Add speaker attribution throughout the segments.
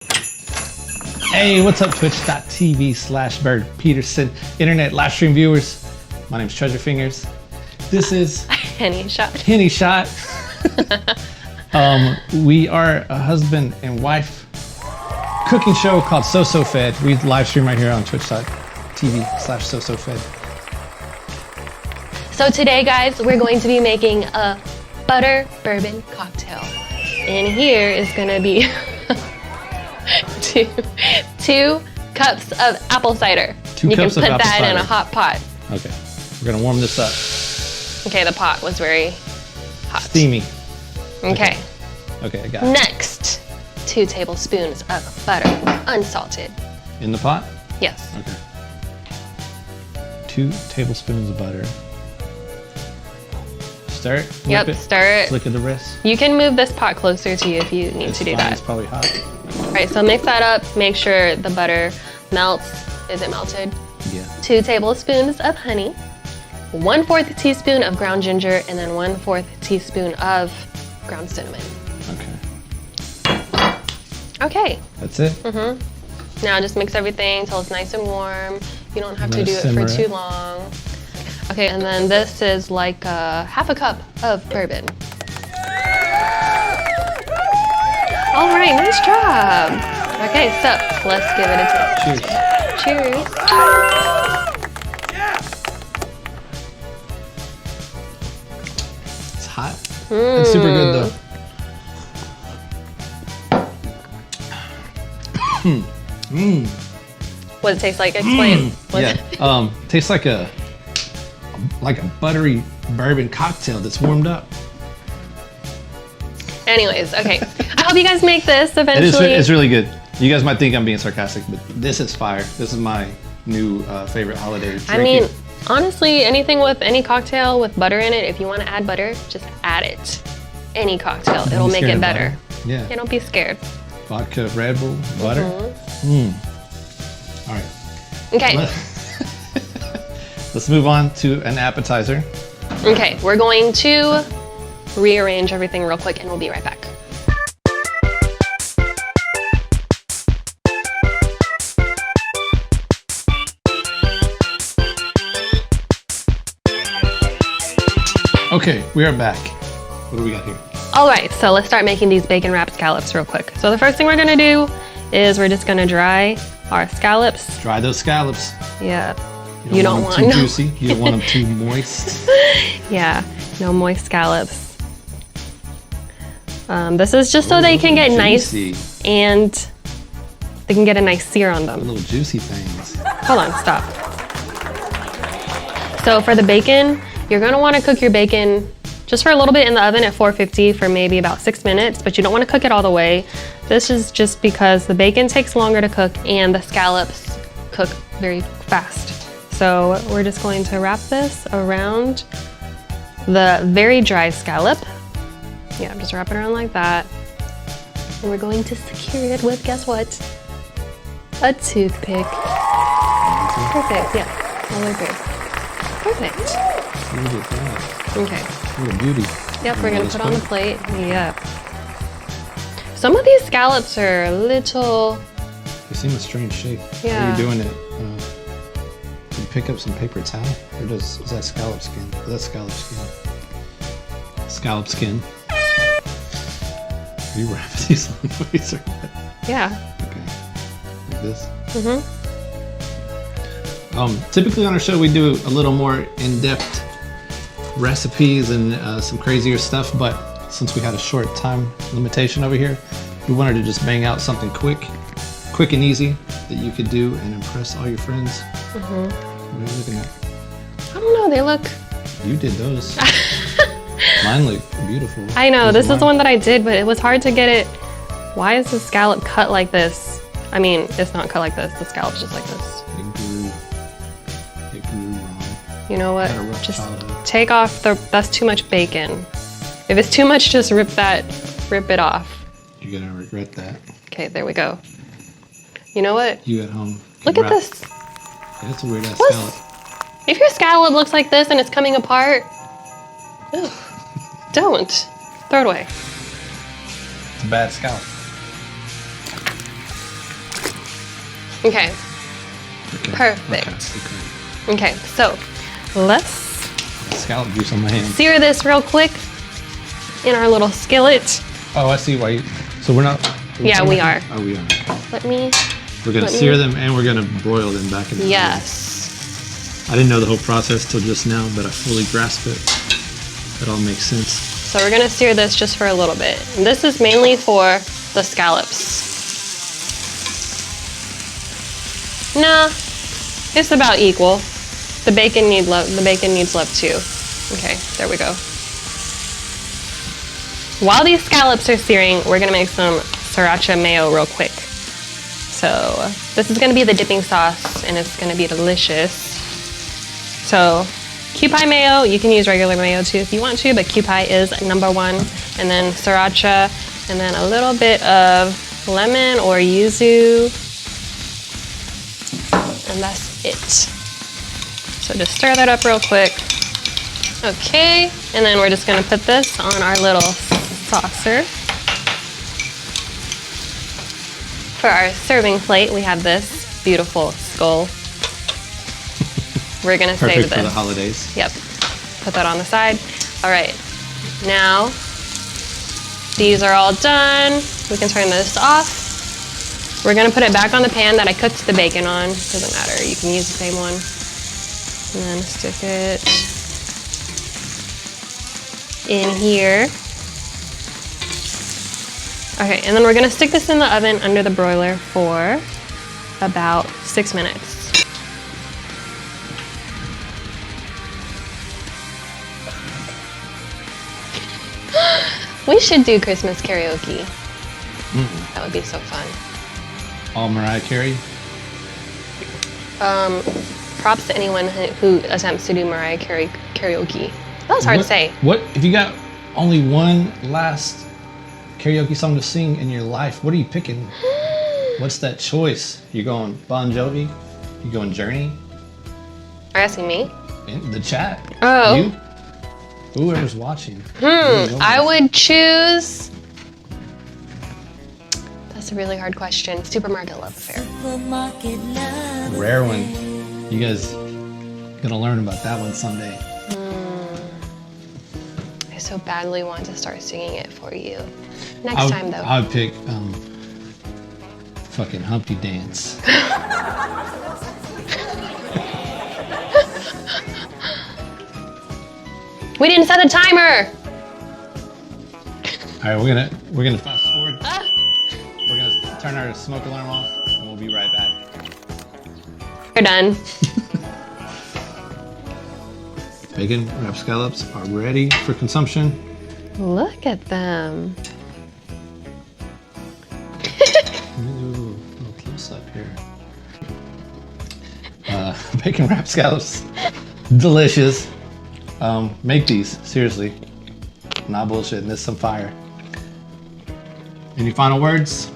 Speaker 1: Hey, what's up, twitch.tv/Bird Peterson internet live stream viewers? My name's Treasure Fingers. This is
Speaker 2: Henny Shot.
Speaker 1: Henny Shot. We are a husband and wife cooking show called So So Fed. We live stream right here on twitch.tv/So So Fed.
Speaker 2: So today, guys, we're going to be making a butter bourbon cocktail. And here is gonna be two cups of apple cider. You can put that in a hot pot.
Speaker 1: Okay, we're gonna warm this up.
Speaker 2: Okay, the pot was very hot.
Speaker 1: Steamy.
Speaker 2: Okay.
Speaker 1: Okay, I got it.
Speaker 2: Next, 2 tablespoons of butter, unsalted.
Speaker 1: In the pot?
Speaker 2: Yes.
Speaker 1: Okay. 2 tablespoons of butter. Stir it?
Speaker 2: Yep, stir it.
Speaker 1: Flick of the wrist.
Speaker 2: You can move this pot closer to you if you need to do that.
Speaker 1: It's probably hot.
Speaker 2: All right, so mix that up. Make sure the butter melts. Is it melted?
Speaker 1: Yeah.
Speaker 2: 2 tablespoons of honey, 1/4 teaspoon of ground ginger, and then 1/4 teaspoon of ground cinnamon.
Speaker 1: Okay.
Speaker 2: Okay.
Speaker 1: That's it?
Speaker 2: Mm-hmm. Now just mix everything until it's nice and warm. You don't have to do it for too long. Okay, and then this is like 1/2 cup of bourbon. All right, nice job. Okay, so let's give it a taste.
Speaker 1: Cheers.
Speaker 2: Cheers.
Speaker 1: It's hot. It's super good though.
Speaker 2: What does it taste like? Explain.
Speaker 1: Tastes like a buttery bourbon cocktail that's warmed up.
Speaker 2: Anyways, okay. I hope you guys make this eventually.
Speaker 1: It's really good. You guys might think I'm being sarcastic, but this is fire. This is my new favorite holiday drink.
Speaker 2: I mean, honestly, anything with any cocktail with butter in it, if you want to add butter, just add it. Any cocktail, it'll make it better.
Speaker 1: Yeah.
Speaker 2: Don't be scared.
Speaker 1: Vodka, Red Bull, butter. All right.
Speaker 2: Okay.
Speaker 1: Let's move on to an appetizer.
Speaker 2: Okay, we're going to rearrange everything real quick and we'll be right back.
Speaker 1: Okay, we are back. What do we got here?
Speaker 2: All right, so let's start making these bacon wrapped scallops real quick. So the first thing we're gonna do is we're just gonna dry our scallops.
Speaker 1: Dry those scallops.
Speaker 2: Yeah.
Speaker 1: You don't want them too juicy. You don't want them too moist.
Speaker 2: Yeah, no moist scallops. This is just so they can get
Speaker 1: juicy.
Speaker 2: nice and they can get a nice sear on them.
Speaker 1: The little juicy things.
Speaker 2: Hold on, stop. So for the bacon, you're gonna wanna cook your bacon just for a little bit in the oven at 450 for maybe about 6 minutes, but you don't wanna cook it all the way. This is just because the bacon takes longer to cook and the scallops cook very fast. So we're just going to wrap this around the very dry scallop. Yeah, just wrap it around like that. And we're going to secure it with, guess what? A toothpick. Perfect, yeah, all the way through. Perfect.
Speaker 1: Look at that.
Speaker 2: Okay.
Speaker 1: What a beauty.
Speaker 2: Yep, we're gonna put on the plate. Yep. Some of these scallops are a little...
Speaker 1: They seem a strange shape.
Speaker 2: Yeah.
Speaker 1: While you're doing it, you pick up some paper towel? Or is that scallop skin? That's scallop skin. Scallop skin. Are you wrapping these long ways or what?
Speaker 2: Yeah.
Speaker 1: Okay. Like this?
Speaker 2: Mm-hmm.
Speaker 1: Typically on our show we do a little more in-depth recipes and some crazier stuff, but since we had a short time limitation over here, we wanted to just bang out something quick and easy that you could do and impress all your friends. What are you looking at?
Speaker 2: I don't know, they look...
Speaker 1: You did those. Mine look beautiful.
Speaker 2: I know, this is the one that I did, but it was hard to get it. Why is the scallop cut like this? I mean, it's not cut like this, the scallop's just like this.
Speaker 1: It grew wrong.
Speaker 2: You know what?
Speaker 1: Had a rough
Speaker 2: Just
Speaker 1: childhood.
Speaker 2: take off that's too much bacon. If it's too much, just rip it off.
Speaker 1: You're gonna regret that.
Speaker 2: Okay, there we go. You know what?
Speaker 1: You at home.
Speaker 2: Look at this.
Speaker 1: Yeah, that's a weird ass
Speaker 2: What's-
Speaker 1: scallop.
Speaker 2: If your scallop looks like this and it's coming apart, ugh, don't. Throw it away.
Speaker 1: It's a bad scallop.
Speaker 2: Okay.
Speaker 1: Okay.
Speaker 2: Perfect. Okay, so let's
Speaker 1: Scallop juice on my hand.
Speaker 2: sear this real quick in our little skillet.
Speaker 1: Oh, I see why you... So we're not...
Speaker 2: Yeah, we are.
Speaker 1: Oh, we are.
Speaker 2: Let me...
Speaker 1: We're going to sear them and we're going to broil them back in the oven.
Speaker 2: Yes.
Speaker 1: I didn't know the whole process till just now, but I fully grasp it. It all makes sense.
Speaker 2: So we're gonna sear this just for a little bit. And this is mainly for the scallops. Nah, it's about equal. The bacon needs love. The bacon needs love too. Okay, there we go. While these scallops are searing, we're gonna make some sriracha mayo real quick. So this is gonna be the dipping sauce, and it's gonna be delicious. So Kewpie mayo, you can use regular mayo too if you want to, but Kewpie is #1. And then sriracha, and then a little bit of lemon or yuzu. And that's it. So just stir that up real quick. Okay, and then we're just gonna put this on our little saucer. For our serving plate, we have this beautiful skull. We're gonna
Speaker 1: Perfect
Speaker 2: save this.
Speaker 1: for the holidays.
Speaker 2: Yep, put that on the side. All right, now these are all done. We can turn this off. We're gonna put it back on the pan that I cooked the bacon on. Doesn't matter, you can use the same one. And then stick it in here. Okay, and then we're gonna stick this in the oven under the broiler for about 6 minutes. We should do Christmas karaoke. That would be so fun.
Speaker 1: All Mariah Carey.
Speaker 2: Props to anyone who attempts to do Mariah Carey karaoke. That was hard to say.
Speaker 1: What if you got only one last karaoke song to sing in your life? What are you picking? What's that choice? You going Bon Jovi? You going Journey?
Speaker 2: Are you asking me?
Speaker 1: In the chat.
Speaker 2: Oh.
Speaker 1: You? Whoever's watching.
Speaker 2: I would choose. That's a really hard question. Supermarket Love Affair.
Speaker 1: Rare one. You guys gonna learn about that one someday.
Speaker 2: I so badly want to start singing it for you. Next time, though.
Speaker 1: I would pick fucking Humpty Dance.
Speaker 2: We didn't set the timer.
Speaker 1: All right, we're gonna fast forward. We're gonna turn our smoke alarm off, and we'll be right back.
Speaker 2: We're done.
Speaker 1: Bacon wrapped scallops are ready for consumption.
Speaker 2: Look at them.
Speaker 1: Let me do a little close up here. Bacon wrapped scallops, delicious. Make these, seriously. Not bullshitting, this is some fire. Any final words?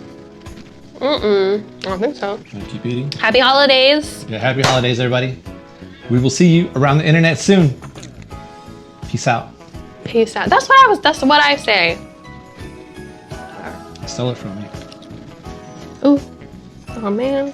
Speaker 2: I don't think so.
Speaker 1: Gonna keep eating?
Speaker 2: Happy holidays.
Speaker 1: Yeah, happy holidays, everybody. We will see you around the internet soon. Peace out.
Speaker 2: Peace out. That's what I say.
Speaker 1: Stole it from me.
Speaker 2: Ooh. Oh man.